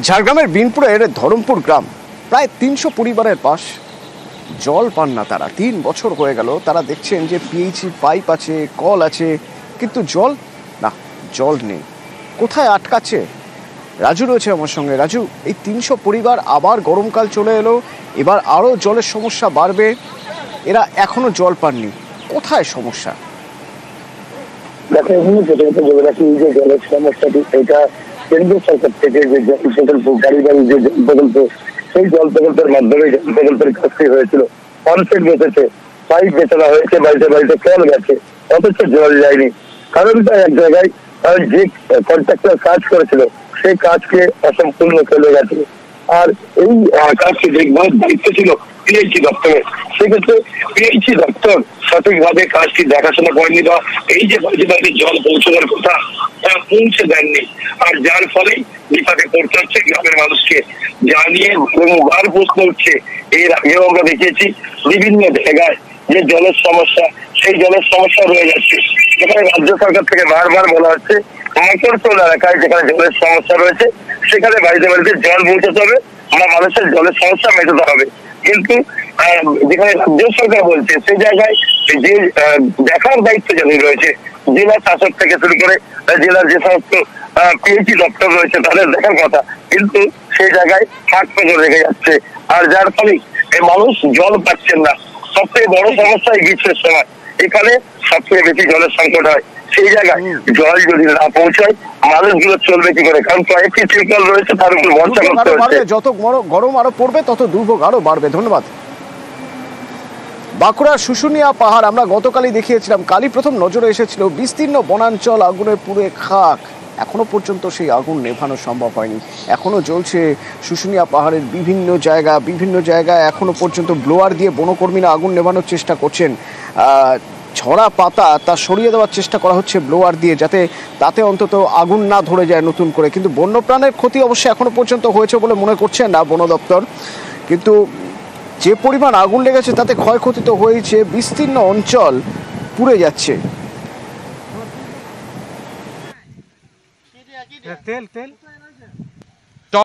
ঝাড়গ্রামের বিনপুরের ধরমপুর গ্রাম, প্রায় ৩০০ পরিবারের পাশ জল পান না তারা। ৩ বছর হয়ে গেল তারা দেখছেন যে পিএইচি পাইপ আছে, কল আছে, কিন্তু জল নেই। কোথায় আটকাচ্ছে? রাজু রয়েছে আমার সঙ্গে। রাজু, এই ৩০০ পরিবার, আবার গরমকাল চলে এলো, এবার আরো জলের সমস্যা বাড়বে, এরা এখনো জল পাননি, কোথায় সমস্যা? দেখো, এখানে যেটা বলে রাখি, এই যে জলের সমস্যাটি, এটা কেন্দ্র সরকার থেকে যে জল প্রকল্প, গাড়ি যে জল প্রকল্প, সেই জল প্রকল্পের মাধ্যমে জল প্রকল্পের কাজটি হয়েছিল। পাম্পসেট বেঁচেছে, পাইপ বেচানো হয়েছে, বাড়িতে বাড়িতে কল গেছে, অথচ জল যায়নি। কারণটা এক জায়গায়, যে কন্ট্রাক্টর কাজ করেছিল সেই কাজকে অসম্পূর্ণ ফেলে গেছে। আর এই কাজকে দেখভাল দায়িত্ব ছিল পিএইচি দপ্তরের। সেক্ষেত্রে পিএইচি দপ্তর সঠিকভাবে কাজটি দেখাশোনা করেনি, বা এই যে বাড়িতে বাড়িতে জল পৌঁছানোর কথা তারা পৌঁছে দেননি। আর যার ফলে বিপাকে পড়তে হচ্ছে গ্রামের মানুষকে। জানিয়ে বহুবার প্রশ্ন উঠছে, এর আগেও আমরা দেখিয়েছি বিভিন্ন জায়গায় যে জলের সমস্যা, সেই জলের সমস্যা রয়ে যাচ্ছে। এখানে রাজ্য সরকার থেকে বারবার বলা হচ্ছে মকরতল এলাকায় যেখানে জলের সমস্যা রয়েছে সেখানে বাড়িতে বাড়িতে জল পৌঁছাতে হবে, আমরা মানুষের জলের সমস্যা মেটাতে হবে। কিন্তু যেখানে রাজ্য সরকার বলছে সেই জায়গায় যে দেখার দায়িত্ব যাদের রয়েছে, জেলা শাসক থেকে শুরু করে জেলার যে সমস্ত পিএইচি দপ্তর রয়েছে তাদের দেখার কথা, কিন্তু সেই জায়গায় ফাঁক পেতে রেখে যাচ্ছে। আর যার ফলে এই মানুষ জল পাচ্ছেন না। সবথেকে বড় সমস্যা এই গ্রীষ্মের সময়, এখানে সবথেকে বেশি জলের সংকট হয়। সেই জায়গায় জল যদি না পৌঁছায় মানুষগুলো চলবে কি করে? কারণ কয়েকটি টিউবওয়েল রয়েছে, তার উপর ভরসা করতে হচ্ছে। যত গরম আরো পড়বে তত দুর্ভোগ আরো বাড়বে। ধন্যবাদ। বাঁকুড়ার শুশুনিয়া পাহাড় আমরা গতকালই দেখিয়েছিলাম, কালই প্রথম নজরে এসেছিল বিস্তীর্ণ বনাঞ্চল আগুনে পুড়ে খাক। এখনো পর্যন্ত সেই আগুন নেভানো সম্ভব হয়নি, এখনো জ্বলছে শুশুনিয়া পাহাড়ের বিভিন্ন জায়গায় এখনো পর্যন্ত ব্লোয়ার দিয়ে বনকর্মীরা আগুন নেভানোর চেষ্টা করছেন। ঝরা পাতা তা সরিয়ে দেওয়ার চেষ্টা করা হচ্ছে ব্লোয়ার দিয়ে, যাতে তাতে অন্তত আগুন না ধরে যায় নতুন করে। কিন্তু বন্যপ্রাণের ক্ষতি অবশ্যই এখনো পর্যন্ত হয়েছে বলে মনে করছেন না বন দপ্তর। কিন্তু যে পরিমাণ আগুন লেগেছে তাতে ক্ষয়ক্ষতি তো হয়েছে, বিস্তীর্ণ অঞ্চল পুড়ে যাচ্ছে। তেল